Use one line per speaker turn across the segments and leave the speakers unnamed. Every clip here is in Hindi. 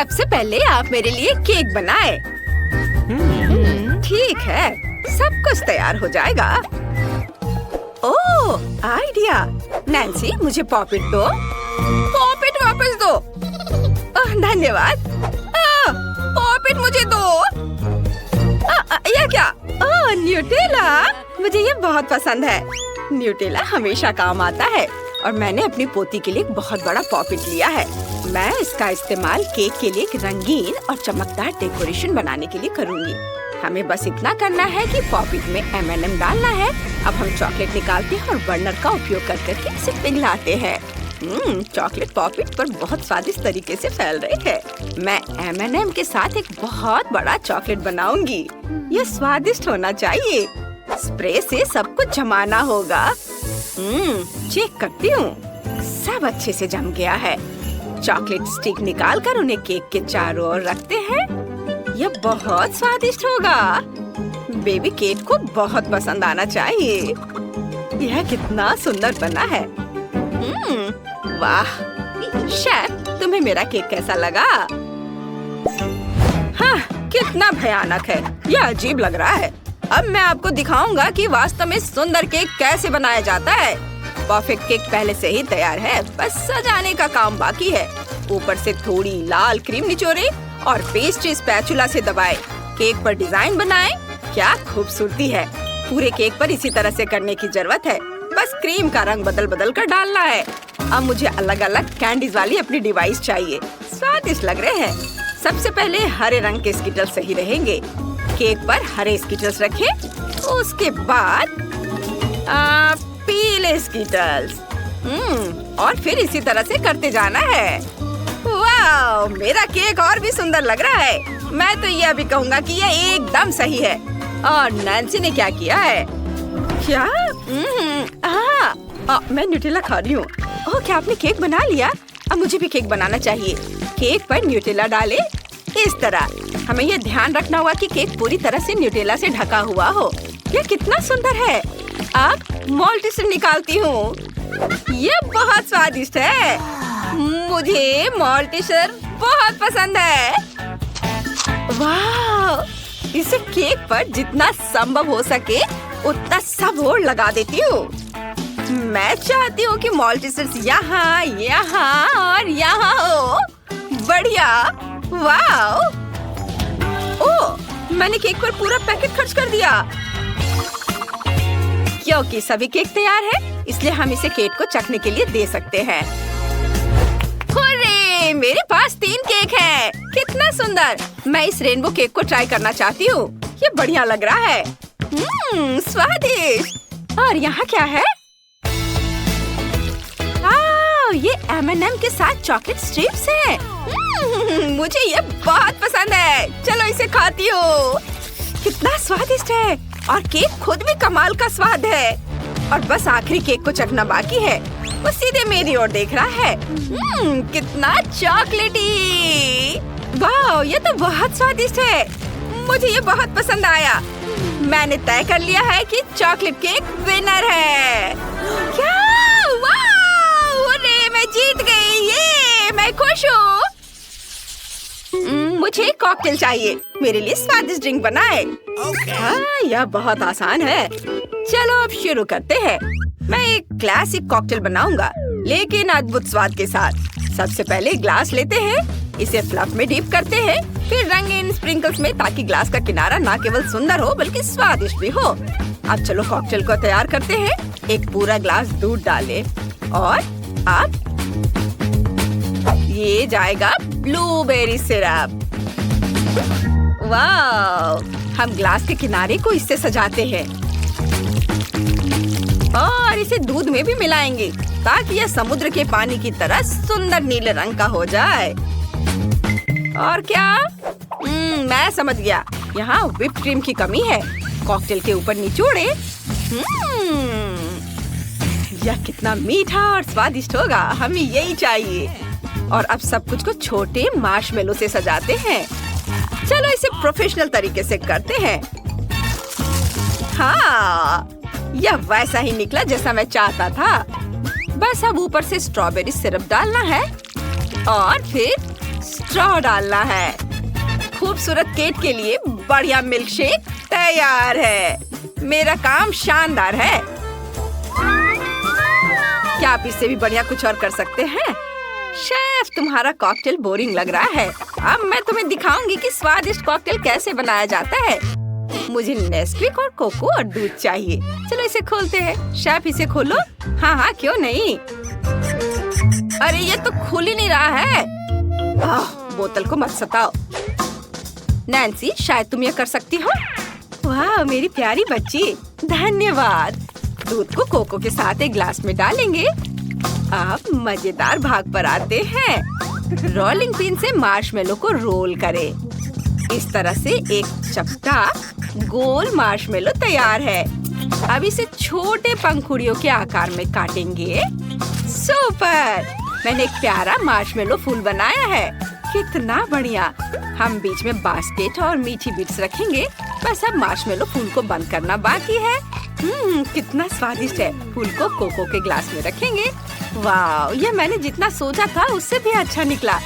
सबसे पहले आप मेरे लिए केक बनाए। ठीक है, सब कुछ तैयार हो जाएगा। ओह, आइडिया। नैन्सी, मुझे पॉपिट दो। पॉपिट वापस दो। धन्यवाद। पॉपिट मुझे दो। यह क्या? न्यूटेला। मुझे ये बहुत पसंद है। न्यूटेला हमेशा काम आता है और मैंने अपनी पोती के लिए एक बहुत बड़ा पॉपिट लिया है। मैं इसका इस्तेमाल केक के लिए एक रंगीन और चमकदार डेकोरेशन बनाने के लिए करूंगी। हमें बस इतना करना है कि पॉपिट में M&M डालना है। अब हम चॉकलेट निकालते हैं और बर्नर का उपयोग करके इसे पिघलाते हैं। चॉकलेट पॉपिट पर बहुत स्वादिष्ट तरीके से फैल रही है। मैं M&M के साथ एक बहुत बड़ा चॉकलेट बनाऊंगी। यह स्वादिष्ट होना चाहिए। स्प्रे से सब कुछ जमाना होगा। चेक करती हूँ। सब अच्छे से जम गया है। चॉकलेट स्टिक निकालकर उन्हें केक के चारों ओर रखते हैं। यह बहुत स्वादिष्ट होगा। बेबी केक को बहुत पसंद आना चाहिए। यह कितना सुंदर बना है। वाह, शेफ, तुम्हें मेरा केक कैसा लगा? हाँ, कितना भयानक है। यह अजीब लग रहा है। अब मैं आपको दिखाऊंगा कि वास्तव में सुंदर केक कैसे बनाया जाता है। परफेक्ट केक पहले से ही तैयार है, बस सजाने का काम बाकी है। ऊपर से थोड़ी लाल क्रीम निचोड़े और पेस्ट्री स्पैचुला से दबाए। केक पर डिजाइन बनाए। क्या खूबसूरती है। पूरे केक पर इसी तरह से करने की जरूरत है। बस क्रीम का रंग बदल कर डालना है। अब मुझे अलग अलग कैंडीज वाली अपनी डिवाइस चाहिए। स्वादिष्ट लग रहे हैं। सबसे पहले हरे रंग के स्किटल्स सही रहेंगे। केक पर हरे स्किटल्स रखें। उसके बाद पीले स्किटल्स। और फिर इसी तरह से करते जाना है। वाह, मेरा केक और भी सुंदर लग रहा है। मैं तो यह भी कहूँगा कि यह एकदम सही है। और नैन्सी ने क्या किया है? क्या? मैं न्यूटेला खा रही हूँ। ओह, क्या आपने केक बना लिया? अब मुझे भी केक बनाना चाहिए। केक पर न्यूटेला डाले इस तरह। हमें यह ध्यान रखना होगा कि केक पूरी तरह से न्यूटेला से ढका हुआ हो। यह कितना सुंदर है। अब मॉल्टिसर निकालती हूँ। यह बहुत स्वादिष्ट है। मुझे मॉल्टिसर बहुत पसंद है। वाह, इसे केक पर जितना संभव हो सके उतना सब ओर लगा देती हूँ। मैं चाहती हूँ कि मॉल्टिसर्स यहाँ, यहाँ और यहाँ हो। बढ़िया। वाह। ओह, मैंने केक पर पूरा पैकेट खर्च कर दिया। क्योंकि सभी केक तैयार है, इसलिए हम इसे केक को चखने के लिए दे सकते हैं। हुर्रे, मेरे पास 3 केक है। कितना सुंदर। मैं इस रेनबो केक को ट्राई करना चाहती हूँ। ये बढ़िया लग रहा है। स्वादिष्ट। और यहाँ क्या है? ये M&M के साथ चॉकलेट स्ट्रिप्स हैं। मुझे ये बहुत पसंद है। चलो इसे खाती हूँ। कितना स्वादिष्ट है। और केक खुद भी कमाल का स्वाद है। और बस आखिरी केक को चखना बाकी है। वो सीधे मेरी ओर देख रहा है। कितना चॉकलेटी। वाह, ये तो बहुत स्वादिष्ट है। मुझे ये बहुत पसंद आया। मैंने तय कर लिया है कि चॉकलेट केक विनर है। क्या? मैं जीत गई। ये मैं खुश हूँ। मुझे कॉकटेल चाहिए। मेरे लिए स्वादिष्ट ड्रिंक बनाए। यह बहुत आसान है। चलो अब शुरू करते हैं। मैं एक क्लासिक कॉकटेल बनाऊंगा, लेकिन अद्भुत स्वाद के साथ। सबसे पहले ग्लास लेते हैं, इसे फ्लफ में डीप करते हैं, फिर रंगीन स्प्रिंकल्स में, ताकि ग्लास का किनारा न केवल सुंदर हो बल्कि स्वादिष्ट भी हो। अब चलो कॉकटेल को तैयार करते हैं। एक पूरा ग्लास दूध डालें और अब ये जाएगा ब्लूबेरी सिरप। वाह, हम ग्लास के किनारे को इससे सजाते हैं और इसे दूध में भी मिलाएंगे ताकि यह समुद्र के पानी की तरह सुंदर नीले रंग का हो जाए। और क्या? मैं समझ गया। यहाँ व्हिप क्रीम की कमी है। कॉकटेल के ऊपर निचोड़े। यह कितना मीठा और स्वादिष्ट होगा। हमें यही चाहिए। और अब सब कुछ को छोटे मार्शमेलो से सजाते हैं। चलो इसे प्रोफेशनल तरीके से करते हैं। हाँ, यह वैसा ही निकला जैसा मैं चाहता था। बस अब ऊपर से स्ट्रॉबेरी सिरप डालना है और फिर स्ट्रॉ डालना है। खूबसूरत केक के लिए बढ़िया मिल्क शेक तैयार है। मेरा काम शानदार है। क्या आप इससे भी बढ़िया कुछ और कर सकते हैं? शेफ, तुम्हारा कॉकटेल बोरिंग लग रहा है। अब मैं तुम्हें दिखाऊंगी कि स्वादिष्ट कॉकटेल कैसे बनाया जाता है। मुझे नेस्क्विक और कोको और दूध चाहिए। चलो इसे खोलते हैं। शेफ, इसे खोलो। हाँ हाँ, क्यों नहीं। अरे ये तो खुल ही नहीं रहा है। बोतल को मत सताओ। नैन्सी, शायद तुम ये कर सकती हो। वाह, मेरी प्यारी बच्ची, धन्यवाद। दूध को कोको के साथ एक ग्लास में डालेंगे। अब मजेदार भाग पर आते हैं। रोलिंग पिन से मार्शमेलो को रोल करें। इस तरह से एक चपटा गोल मार्शमेलो तैयार है। अब इसे छोटे पंखुड़ियों के आकार में काटेंगे। सुपर! मैंने एक प्यारा मार्शमेलो फूल बनाया है। कितना बढ़िया। हम बीच में बास्केट और मीठी बिट्स रखेंगे। बस अब मार्शमेलो फूल को बंद करना बाकी है। कितना स्वादिष्ट है। फूल को कोको के ग्लास में रखेंगे। वाह, ये मैंने जितना सोचा था उससे भी अच्छा निकला।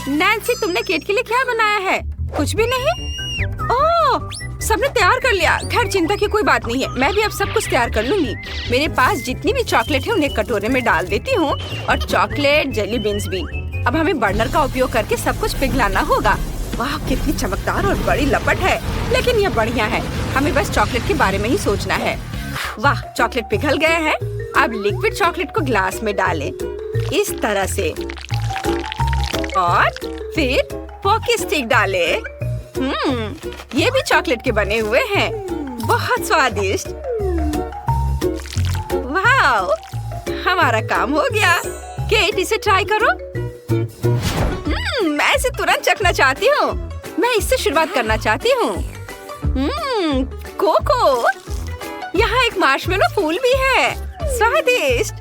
नैन्सी, तुमने केक के लिए क्या बनाया है? कुछ भी नहीं? ओह, सबने तैयार कर लिया। खैर, चिंता की कोई बात नहीं है। मैं भी अब सब कुछ तैयार कर लूंगी। मेरे पास जितनी भी चॉकलेट है उन्हें कटोरे में डाल देती हूँ, और चॉकलेट जेली बीन्स भी। अब हमें बर्नर का उपयोग करके सब कुछ पिघलाना होगा। वाह, कितनी चमकदार और बड़ी लपट है। लेकिन यह बढ़िया है। हमें बस चॉकलेट के बारे में ही सोचना है। वाह, चॉकलेट पिघल गए हैं। अब लिक्विड चॉकलेट को ग्लास में डालें, इस तरह से। और फिर पॉकी स्टिक डालें। ये भी चॉकलेट के बने हुए हैं। बहुत स्वादिष्ट। वाह, हमारा काम हो गया। केट, इसे ट्राई करो। मैं इसे तुरंत चखना चाहती हूँ। मैं इससे शुरुआत करना चाहती हूँ। कोको, यहाँ एक मार्शमेलो फूल भी है। स्वादिष्ट।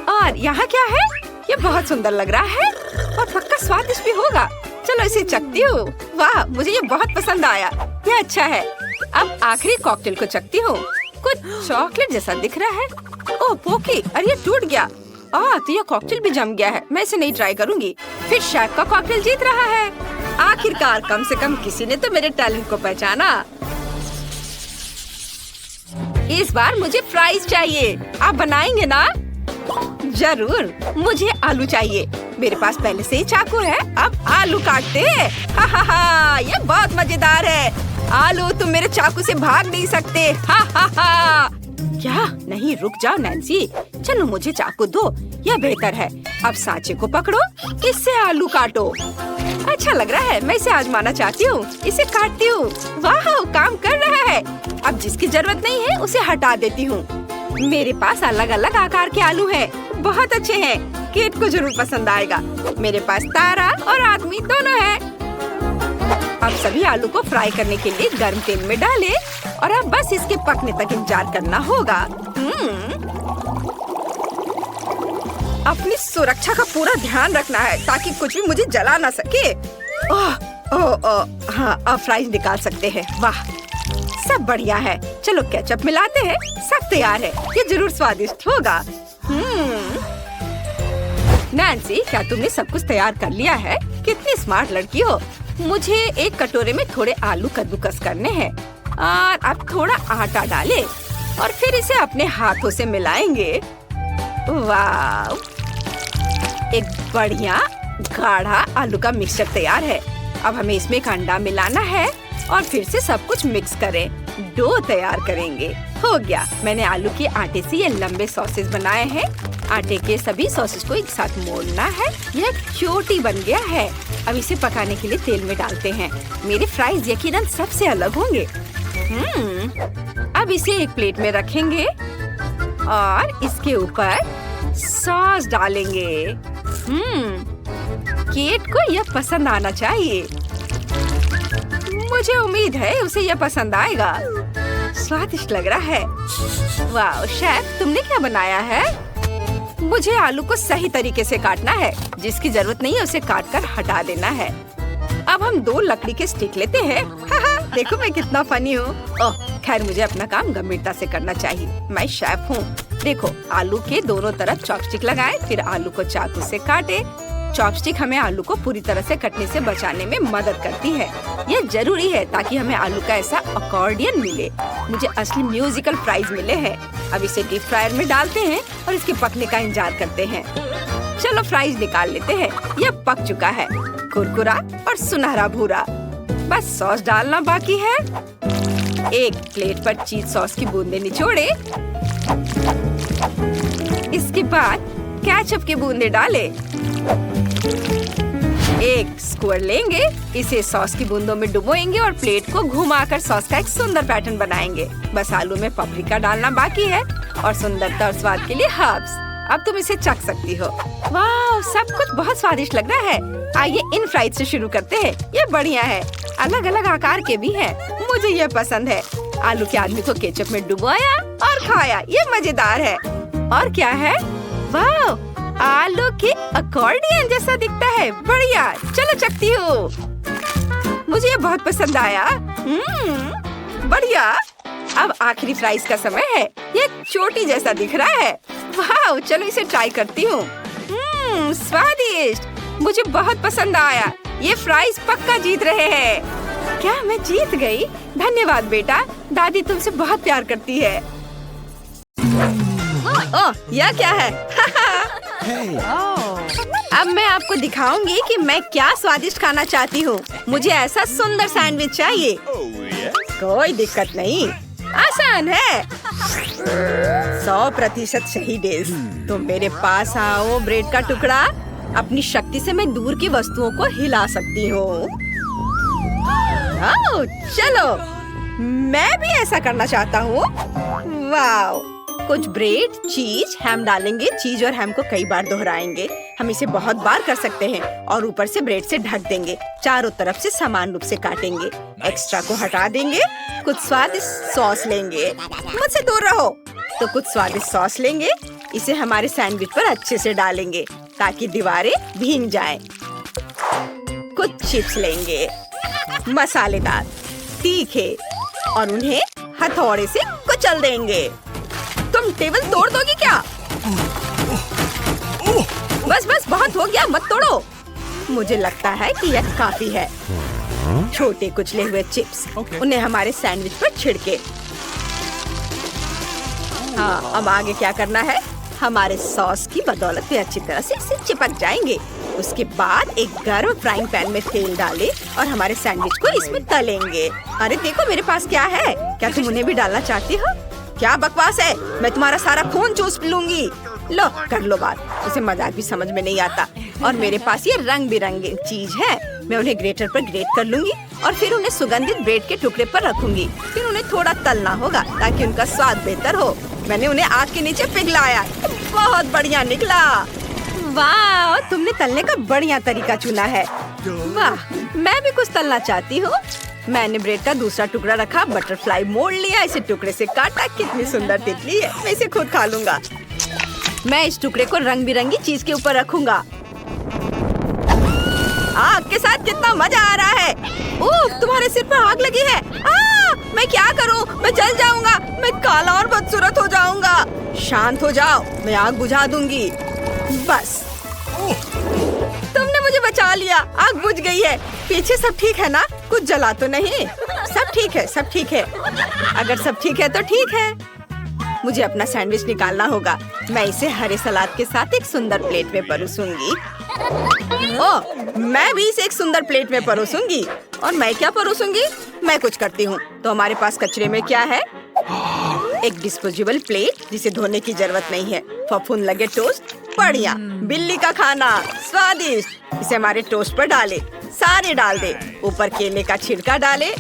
और यहाँ क्या है? ये बहुत सुंदर लग रहा है और पक्का स्वादिष्ट भी होगा। चलो इसे चखती हूँ। वाह, मुझे ये बहुत पसंद आया। ये अच्छा है। अब आखिरी कॉकटेल को चखती हूँ। कुछ चॉकलेट जैसा दिख रहा है। ओह पोकी, अरे ये टूट गया। तो ये कॉकटेल भी जम गया है। मैं इसे नहीं ट्राई करूंगी। फिर शेफ का कॉकटेल जीत रहा है। आखिरकार कम से कम किसी ने तो मेरे टैलेंट को पहचाना। इस बार मुझे फ्राइज चाहिए। आप बनाएंगे ना? जरूर। मुझे आलू चाहिए। मेरे पास पहले से ही चाकू है। अब आलू काटते हैं। हा हा हा, ये बहुत मजेदार है। आलू, तुम मेरे चाकू से भाग नहीं सकते। हा हा हा। क्या? नहीं, रुक जाओ नैन्सी। चलो मुझे चाकू दो, यह बेहतर है। अब सांचे को पकड़ो, इससे आलू काटो। अच्छा लग रहा है। मैं इसे आजमाना चाहती हूँ। इसे काटती हूँ। वाह, काम कर रहा है। अब जिसकी जरूरत नहीं है उसे हटा देती हूँ। मेरे पास अलग अलग आकार के आलू हैं। बहुत अच्छे हैं। केट को जरूर पसंद आएगा। मेरे पास तारा और आदमी दोनों हैं। अब सभी आलू को फ्राई करने के लिए गर्म तेल में डालें और अब बस इसके पकने तक इंतजार करना होगा। अपनी सुरक्षा का पूरा ध्यान रखना है ताकि कुछ भी मुझे जला ना सके। हाँ, अब फ्राइज निकाल सकते हैं। वाह, सब बढ़िया है। चलो केचप मिलाते हैं। सब तैयार है। ये जरूर स्वादिष्ट होगा। नैन्सी, क्या तुमने सब कुछ तैयार कर लिया है? कितनी स्मार्ट लड़की हो। मुझे एक कटोरे में थोड़े आलू कद्दूकस करने हैं और अब थोड़ा आटा डालें और फिर इसे अपने हाथों से मिलाएंगे। वाह, एक बढ़िया गाढ़ा आलू का मिक्सचर तैयार है। अब हमें इसमें एक अंडा मिलाना है और फिर से सब कुछ मिक्स करें। डो तैयार करेंगे। हो गया। मैंने आलू के आटे से ये लंबे सॉसेज बनाए हैं। आटे के सभी सॉसेज को एक साथ मोड़ना है। यह एक चोटी बन गया है। अब इसे पकाने के लिए तेल में डालते हैं। मेरे फ्राइज यकीनन सबसे अलग होंगे। अब इसे एक प्लेट में रखेंगे और इसके ऊपर सॉस डालेंगे। केट को यह पसंद आना चाहिए। मुझे उम्मीद है उसे यह पसंद आएगा। स्वादिष्ट लग रहा है। वाह शेफ, तुमने क्या बनाया है? मुझे आलू को सही तरीके से काटना है। जिसकी जरूरत नहीं है उसे काट कर हटा देना है। अब हम 2 लकड़ी के स्टिक लेते हैं। देखो मैं कितना फनी हूँ। खैर, मुझे अपना काम गंभीरता से करना चाहिए। मैं शेफ हूँ। देखो, आलू के दोनों तरफ चॉपस्टिक लगाएं, फिर आलू को चाकू से काटे। चॉपस्टिक हमें आलू को पूरी तरह से कटने से बचाने में मदद करती है। यह जरूरी है ताकि हमें आलू का ऐसा अकॉर्डियन मिले। मुझे असली म्यूजिकल फ्राइज मिले हैं। अब इसे डीप फ्रायर में डालते हैं और इसके पकने का इंतजार करते हैं। चलो फ्राइज निकाल लेते हैं। यह पक चुका है, कुरकुरा और सुनहरा भूरा। बस सॉस डालना बाकी है। एक प्लेट पर चीज सॉस की बूंदें निचोड़े। इसके बाद केचप की बूंदें डालें। एक स्क्वायर लेंगे, इसे सॉस की बूंदों में डुबोएंगे और प्लेट को घुमाकर सॉस का एक सुंदर पैटर्न बनाएंगे। बस आलू में पापरिका डालना बाकी है और सुंदरता और स्वाद के लिए हर्ब्स। अब तुम इसे चख सकती हो। वाह, सब कुछ बहुत स्वादिष्ट लग रहा है। आइए इन फ्राइज से शुरू करते हैं। ये बढ़िया है, अलग अलग आकार के भी हैं। मुझे ये पसंद है। आलू के आदमी को केचप में डुबोया और खाया। ये मजेदार है। और क्या है? वाह, आलू के अकॉर्डियन जैसा दिखता है। बढ़िया, चलो चखती हूँ। मुझे ये बहुत पसंद आया। बढ़िया। अब आखिरी फ्राइज का समय है। ये चोटी जैसा दिख रहा है। वाह, चलो इसे ट्राई करती हूँ। स्वादिष्ट, मुझे बहुत पसंद आया। ये फ्राइज पक्का जीत रहे हैं। क्या मैं जीत गई? धन्यवाद बेटा, दादी तुमसे बहुत प्यार करती है। ओह, यह क्या है? अब मैं आपको दिखाऊंगी कि मैं क्या स्वादिष्ट खाना चाहती हूँ। मुझे ऐसा सुंदर सैंडविच चाहिए। कोई दिक्कत नहीं, आसान है। 100% सही डेज। तुम मेरे पास आओ। ब्रेड का टुकड़ा। अपनी शक्ति से मैं दूर की वस्तुओं को हिला सकती हूँ। चलो, मैं भी ऐसा करना चाहता हूँ। वाह, कुछ ब्रेड, चीज, हैम डालेंगे। चीज और हैम को कई बार दोहराएंगे। हम इसे बहुत बार कर सकते हैं और ऊपर से ब्रेड से ढक देंगे। चारों तरफ से समान रूप से काटेंगे। एक्स्ट्रा को हटा देंगे। कुछ स्वादिष्ट सॉस लेंगे। मुझसे दूर रहो। तो कुछ स्वादिष्ट सॉस लेंगे। इसे हमारे सैंडविच पर अच्छे से डालेंगे ताकि दीवारें भीग जाएं। कुछ चिप्स लेंगे, मसालेदार, तीखे, और उन्हें हथौड़े से कुचल देंगे। तुम टेबल तोड़ दोगी क्या? बस बस, बहुत हो गया, मत तोड़ो। मुझे लगता है कि यह काफी है। छोटे कुचले हुए चिप्स, उन्हें हमारे सैंडविच पर छिड़के। हाँ, अब आगे क्या करना है? हमारे सॉस की बदौलत वे अच्छी तरह से इसे चिपक जाएंगे। उसके बाद एक गर्म फ्राइंग पैन में तेल डालें और हमारे सैंडविच को इसमें तलेंगे। अरे देखो मेरे पास क्या है। क्या तुम उन्हें भी डालना चाहती हो? क्या बकवास है, मैं तुम्हारा सारा खून चूस लूंगी। लो, कर लो बात। उसे मजाक भी समझ में नहीं आता। और मेरे पास ये रंग बिरंगे चीज है। मैं उन्हें ग्रेटर पर ग्रेट कर लूंगी और फिर उन्हें सुगंधित ब्रेड के टुकड़े पर रखूंगी। फिर उन्हें थोड़ा तलना होगा ताकि उनका स्वाद बेहतर हो। मैंने उन्हें आग के नीचे पिघलाया। बहुत बढ़िया निकला। वाह, तुमने तलने का बढ़िया तरीका चुना है। वाह, मैं भी कुछ तलना चाहती हूँ। मैंने ब्रेड का दूसरा टुकड़ा रखा, बटरफ्लाई मोड़ लिया, इसे टुकड़े से काटा। कितनी सुंदर तितली है। मैं इसे खुद खा लूंगा। मैं इस टुकड़े को रंग बिरंगी चीज के ऊपर रखूंगा। आग के साथ कितना मजा आ रहा है। ओह, तुम्हारे सिर पर आग लगी है। मैं क्या करूं? मैं जल जाऊंगा। मैं काला और बदसूरत हो जाऊंगा। शांत हो जाओ, मैं आग बुझा दूंगी। बस, तुमने मुझे बचा लिया। आग बुझ गई है। पीछे सब ठीक है ना? कुछ जला तो नहीं? सब ठीक है, सब ठीक है। अगर सब ठीक है तो ठीक है। मुझे अपना सैंडविच निकालना होगा। मैं इसे हरे सलाद के साथ एक सुंदर प्लेट में परोसूंगी। ओह, मैं भी इसे एक सुंदर प्लेट में परोसूंगी। और मैं क्या परोसूंगी? मैं कुछ करती हूँ। तो हमारे पास कचरे में क्या है? एक डिस्पोजेबल प्लेट जिसे धोने की जरूरत नहीं है। फफूंद लगे टोस्ट, बढ़िया। बिल्ली का खाना, स्वादिष्ट। इसे हमारे टोस्ट पर डाले। सारे डाल दे। ऊपर केले का छिड़का डाले।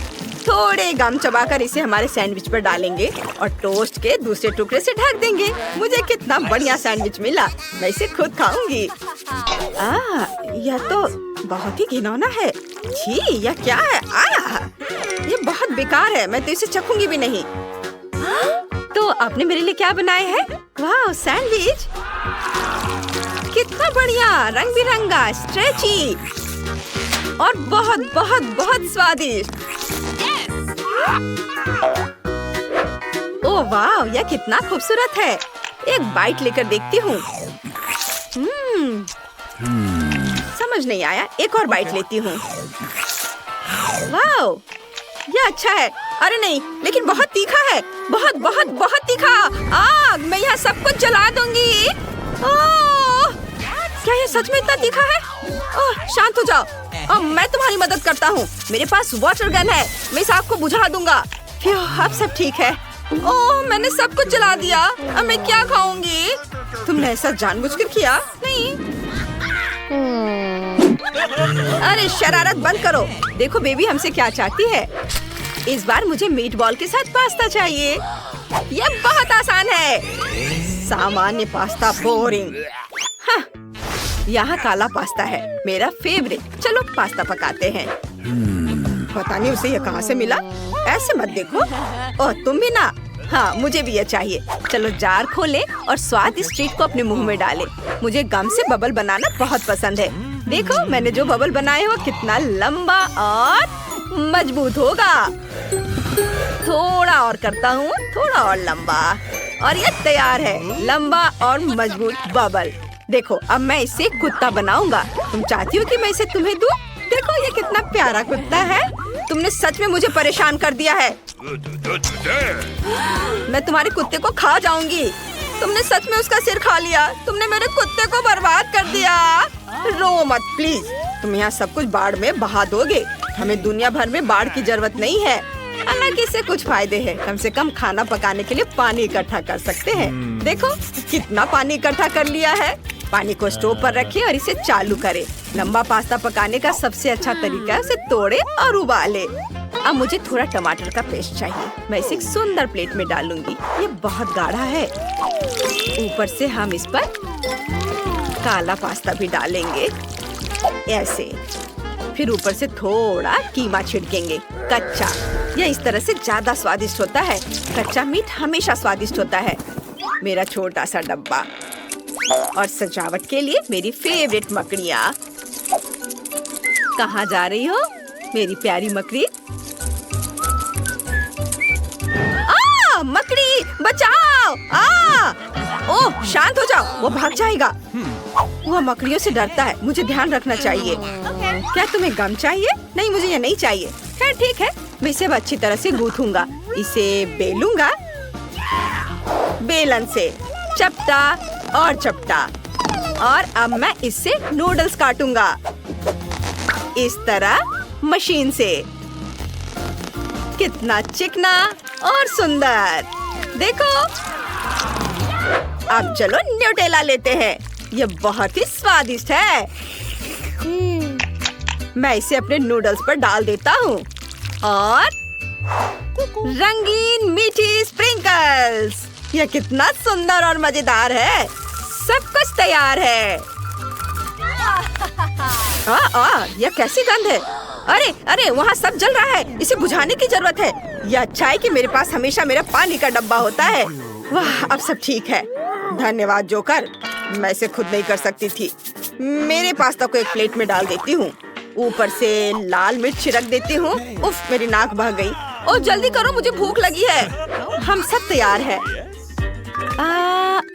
थोड़े गम चबाकर इसे हमारे सैंडविच पर डालेंगे और टोस्ट के दूसरे टुकड़े से ढक देंगे। मुझे कितना बढ़िया सैंडविच मिला। मैं इसे खुद खाऊंगी। यह तो बहुत ही घिनौना है। छी, यह क्या है? ये बहुत बेकार है। मैं तो इसे चखूंगी भी नहीं। तो आपने मेरे लिए क्या बनाया है? वाह, सैंडविच कितना बढ़िया, रंग बिरंगा, स्ट्रेची और बहुत बहुत बहुत स्वादिष्ट। ओह वाह, यह कितना खूबसूरत है। एक बाइट लेकर देखती हूँ। समझ नहीं आया, एक और बाइट लेती हूँ। वाओ, ये अच्छा है। अरे नहीं, लेकिन बहुत तीखा है, बहुत बहुत बहुत तीखा। आग, मैं यहाँ सब कुछ जला दूंगी। ओह, क्या ये सच में इतना तीखा है? ओह, शांत हो जाओ। मैं तुम्हारी मदद करता हूँ। मेरे पास वाटर गन है, मैं इस आग को बुझा दूंगा। अब सब ठीक है। ओह, मैंने सब कुछ जला दिया। अब मैं क्या खाऊंगी? तुमने ऐसा जानबूझकर किया? नहीं। अरे शरारत बंद करो। देखो बेबी हमसे क्या चाहती है। इस बार मुझे मीट बॉल के साथ पास्ता चाहिए। ये बहुत आसान है। सामान्य पास्ता बोरिंग। हाँ, यहाँ काला पास्ता है, मेरा फेवरेट। चलो पास्ता पकाते हैं। पता नहीं उसे ये कहाँ से मिला। ऐसे मत देखो। ओह, तुम भी ना। हाँ, मुझे भी ये चाहिए। चलो जार खोले और स्वादिष्ट ट्रीट को अपने मुंह में डाले। मुझे गम से बबल बनाना बहुत पसंद है। देखो मैंने जो बबल बनाए वो कितना लंबा और मजबूत होगा। थोड़ा और करता हूँ, थोड़ा और लंबा, और ये तैयार है, लंबा और मजबूत बबल। देखो अब मैं इससे कुत्ता बनाऊंगा। तुम चाहती हो कि मैं इसे तुम्हें दूं? देखो ये कितना प्यारा कुत्ता है। तुमने सच में मुझे परेशान कर दिया है। मैं तुम्हारे कुत्ते को खा जाऊंगी। तुमने सच में उसका सिर खा लिया। तुमने मेरे कुत्ते को बर्बाद कर दिया। रो मत प्लीज। तुम यहाँ सब कुछ बाढ़ में बहा दोगे। हमें दुनिया भर में बाढ़ की जरूरत नहीं है। हालांकि इससे कुछ फायदे हैं। कम से कम खाना पकाने के लिए पानी इकट्ठा कर सकते हैं। देखो कितना पानी इकट्ठा कर लिया है। पानी को स्टोव पर रखें और इसे चालू करें। लंबा पास्ता पकाने का सबसे अच्छा तरीका है उसे तोड़े और उबाले। अब मुझे थोड़ा टमाटर का पेस्ट चाहिए। मैं इसे एक सुंदर प्लेट में डालूंगी। ये बहुत गाढ़ा है। ऊपर से हम इस पर काला पास्ता भी डालेंगे, ऐसे। फिर ऊपर से थोड़ा कीमा छिड़केंगे, कच्चा। यह इस तरह से ज्यादा स्वादिष्ट होता है। कच्चा मीट हमेशा स्वादिष्ट होता है। मेरा छोटा सा डब्बा, और सजावट के लिए मेरी फेवरेट मकड़ियाँ। कहाँ जा रही हो मेरी प्यारी मकड़ी? मकड़ी बचाओ! ओह, शांत हो जाओ, वो भाग जाएगा। वो मकड़ियों से डरता है, मुझे ध्यान रखना चाहिए। क्या तुम्हें गम चाहिए? नहीं, मुझे ये नहीं चाहिए। खैर ठीक है, मैं इसे अच्छी तरह से गूंथूंगा। इसे बेलूंगा बेलन से, चपटा और चपटा। और अब मैं इससे नूडल्स काटूंगा, इस तरह मशीन से। कितना चिकना और सुंदर। देखो अब चलो न्यूटेला लेते हैं। ये बहुत ही स्वादिष्ट है। मैं इसे अपने नूडल्स पर डाल देता हूँ और रंगीन मीठी स्प्रिंकल्स। यह कितना सुंदर और मजेदार है। सब कुछ तैयार है। यह कैसी गंध है? अरे अरे, वहाँ सब जल रहा है। इसे बुझाने की जरूरत है। यह अच्छा है कि मेरे पास हमेशा मेरा पानी का डब्बा होता है। वाह, अब सब ठीक है। धन्यवाद जोकर, मैं इसे खुद नहीं कर सकती थी। मेरे पास्ता को एक प्लेट में डाल देती हूँ। ऊपर से लाल मिर्च छिड़क देती हूँ। उफ, मेरी नाक बह गई। ओह जल्दी करो, मुझे भूख लगी है। हम सब तैयार है।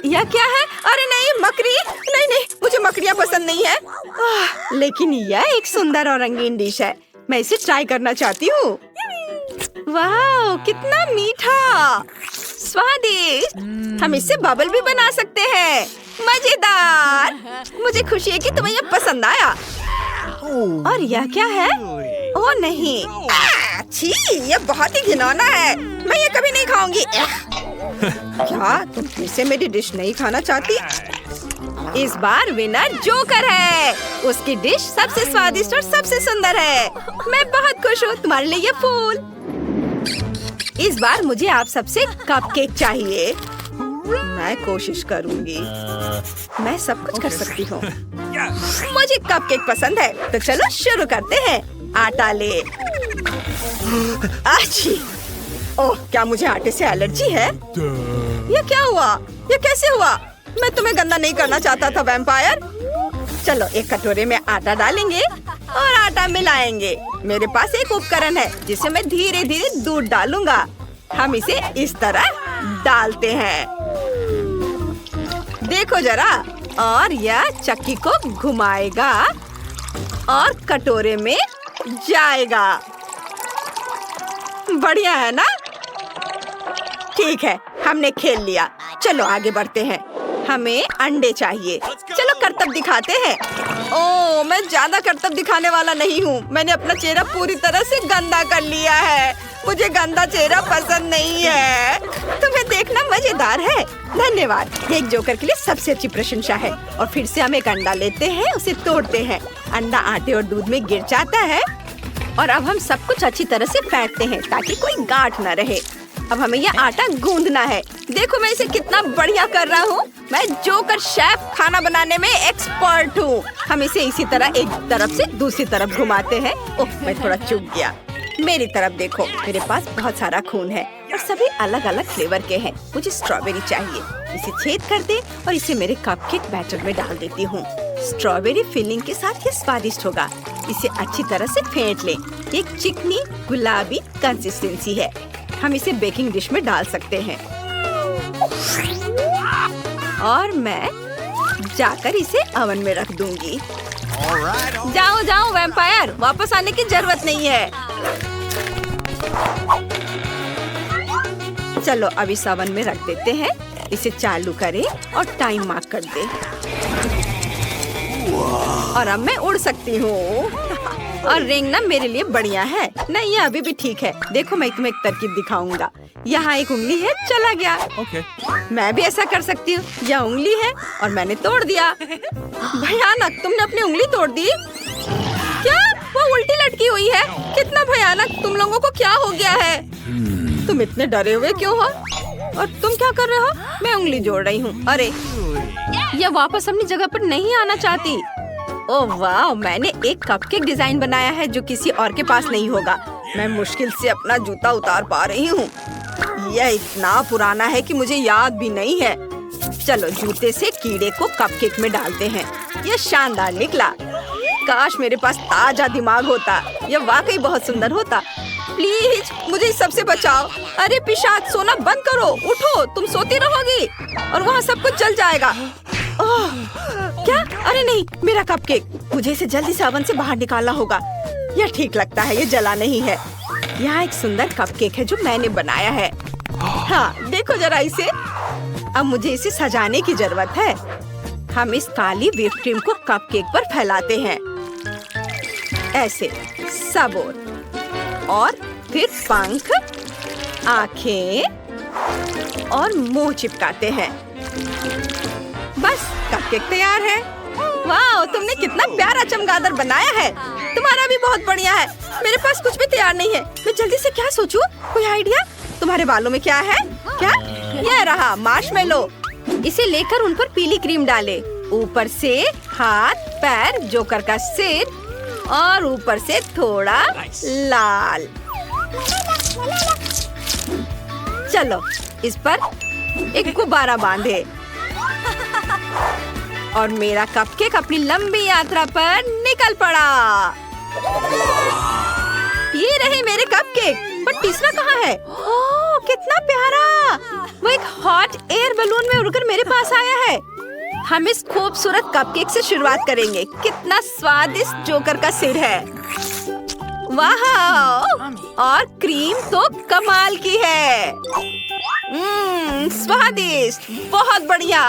यह क्या है? अरे नहीं, मकड़ी। नहीं नहीं, मुझे मकड़ियाँ पसंद नहीं है। लेकिन यह एक सुंदर और रंगीन डिश है। मैं इसे ट्राई करना चाहती हूँ। वाह, कितना मीठा, स्वादिष्ट। हम इससे बबल भी बना सकते हैं। मजेदार। मुझे खुशी है कि तुम्हें यह पसंद आया। और यह क्या है? ओह नहीं, छी, यह बहुत ही घिनौना है। मैं ये कभी नहीं खाऊंगी। क्या तुम फिर से मेरी डिश नहीं खाना चाहती? इस बार विनर जोकर है। उसकी डिश सबसे स्वादिष्ट और सबसे सुंदर है। मैं बहुत खुश हूँ। तुम्हारे लिए ये फूल। इस बार मुझे आप सबसे कपकेक चाहिए। मैं कोशिश करूंगी। मैं सब कुछ कर सकती हूँ। मुझे कपकेक पसंद है, तो चलो शुरू करते हैं। आटा ले। अच्छी। ओह, क्या मुझे आटे से एलर्जी है? ये क्या हुआ? ये कैसे हुआ? मैं तुम्हें गंदा नहीं करना चाहता था वैम्पायर। चलो एक कटोरे में आटा डालेंगे और आटा मिलाएंगे। मेरे पास एक उपकरण है जिसे मैं धीरे धीरे दूध डालूंगा। हम इसे इस तरह डालते हैं। देखो जरा, और यह चक्की को घुमाएगा और कटोरे में जाएगा। बढ़िया है ना? ठीक है, हमने खेल लिया। चलो आगे बढ़ते हैं। हमें अंडे चाहिए। चलो करतब दिखाते हैं। ओह, मैं ज्यादा करतब दिखाने वाला नहीं हूँ। मैंने अपना चेहरा पूरी तरह से गंदा कर लिया है। मुझे गंदा चेहरा पसंद नहीं है। तुम्हें देखना मजेदार है। धन्यवाद। ये एक जोकर के लिए सबसे अच्छी प्रशंसा है। और फिर से हम एक अंडा लेते हैं, उसे तोड़ते हैं। अंडा आटे और दूध में गिर जाता है। और अब हम सब कुछ अच्छी तरह से फेंटते हैं ताकि कोई गांठ न रहे। अब हमें यह आटा गूंदना है। देखो मैं इसे कितना बढ़िया कर रहा हूँ। मैं जोकर शेफ खाना बनाने में एक्सपर्ट हूँ। हम इसे इसी तरह एक तरफ से दूसरी तरफ घुमाते हैं। ओह, मैं थोड़ा चूक गया। मेरी तरफ देखो, मेरे पास बहुत सारा खून है और सभी अलग अलग फ्लेवर के हैं। मुझे स्ट्रॉबेरी चाहिए। इसे छेद कर दे और इसे मेरे कपकेक बैटर में डाल देती हूँ। स्ट्रॉबेरी फिलिंग के साथ ये स्वादिष्ट होगा। इसे अच्छी तरह से फेंट ले। एक चिकनी गुलाबी कंसिस्टेंसी है। हम इसे बेकिंग डिश में डाल सकते हैं। और मैं जाकर इसे ओवन में रख दूंगी। जाओ जाओ वैम्पायर, वापस आने की जरूरत नहीं है। चलो अब इस ओवन में रख देते हैं। इसे चालू करें और टाइम मार्क कर दे। और अब मैं उड़ सकती हूँ। और रेंगना मेरे लिए बढ़िया है। नहीं, ये अभी भी ठीक है। देखो मैं तुम्हें एक तरकीब दिखाऊंगा। यहाँ एक उंगली है, चला गया। मैं भी ऐसा कर सकती हूँ। यह उंगली है और मैंने तोड़ दिया। भयानक, तुमने अपनी उंगली तोड़ दी? क्या? वो उल्टी लटकी हुई है। कितना भयानक। तुम लोगों को क्या हो गया है? तुम इतने डरे हुए क्यों हो? और तुम क्या कर रहे हो? मैं उंगली जोड़ रही हूँ। अरे, यह वापस अपनी जगह पर नहीं आना चाहती। ओह वाह, मैंने एक कपकेक डिजाइन बनाया है जो किसी और के पास नहीं होगा। मैं मुश्किल से अपना जूता उतार पा रही हूँ। यह इतना पुराना है कि मुझे याद भी नहीं है। चलो जूते से कीड़े को कपकेक में डालते हैं। यह शानदार निकला। काश मेरे पास ताजा दिमाग होता। यह वाकई बहुत सुंदर होता। प्लीज मुझे इस सबसे बचाओ। अरे पिशाच, सोना बंद करो। उठो, तुम सोती रहोगी और वहाँ सब कुछ जल जाएगा। ओह, क्या? अरे नहीं, मेरा कपकेक। मुझे इसे जल्दी से ओवन से बाहर निकालना होगा। यह ठीक लगता है, ये जला नहीं है। यहाँ एक सुंदर कपकेक है जो मैंने बनाया है। हाँ, देखो जरा इसे। अब मुझे इसे सजाने की जरूरत है। हम इस काली व्हिप क्रीम को कपकेक पर फैलाते हैं, ऐसे सब और फिर पंख, आँखें और मुंह चिपकाते हैं। बस कपकेक तैयार है। वाह, तुमने कितना प्यारा चमगादड़ बनाया है। तुम्हारा भी बहुत बढ़िया है। मेरे पास कुछ भी तैयार नहीं है। मैं जल्दी से क्या सोचूं? कोई आइडिया? तुम्हारे बालों में क्या है? क्या? यह रहा मार्शमेलो। इसे लेकर उन पर पीली क्रीम डाले। ऊपर से हाथ, पैर, जोकर का सिर और ऊपर से थोड़ा लाल। चलो इस पर एक गुब्बारा बांधे और मेरा कपकेक अपनी लंबी यात्रा पर निकल पड़ा। ये रहे मेरे कपकेक। पर तीसरा कहाँ है? ओह, कितना प्यारा। वो एक हॉट एयर बलून में उड़कर मेरे पास आया है। हम इस खूबसूरत कपकेक से शुरुआत करेंगे। कितना स्वादिष्ट जोकर का सिर है। वाह, और क्रीम तो कमाल की है। स्वादिष्ट, बहुत बढ़िया।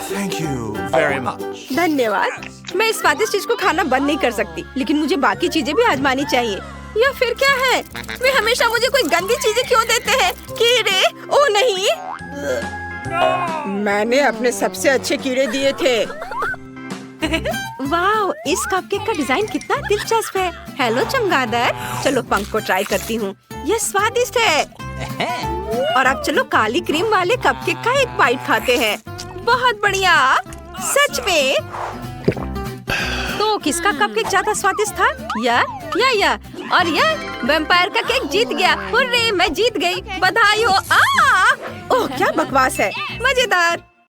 Thank you very much.
धन्यवाद। मैं इस स्वादिष्ट चीज को खाना बंद नहीं कर सकती, लेकिन मुझे बाकी चीजें भी आजमानी चाहिए। या फिर क्या है? वे हमेशा मुझे कोई गंदी चीजें क्यों देते हैं? कीड़े? ओह नहीं, मैंने अपने सबसे अच्छे कीड़े दिए थे। वाह, इस कपकेक का डिजाइन कितना दिलचस्प है। हेलो चमगादड़, चलो पंख को ट्राई करती हूँ। यह स्वादिष्ट है। और अब चलो काली क्रीम वाले कपकेक का एक बाइट खाते हैं। बहुत बढ़िया, सच में। तो किसका कपकेक ज्यादा स्वादिष्ट था? या और यह वैम्पायर का केक जीत गया। हुर्रे, मैं जीत गई। बधाई हो। ओह, क्या बकवास है। मजेदार।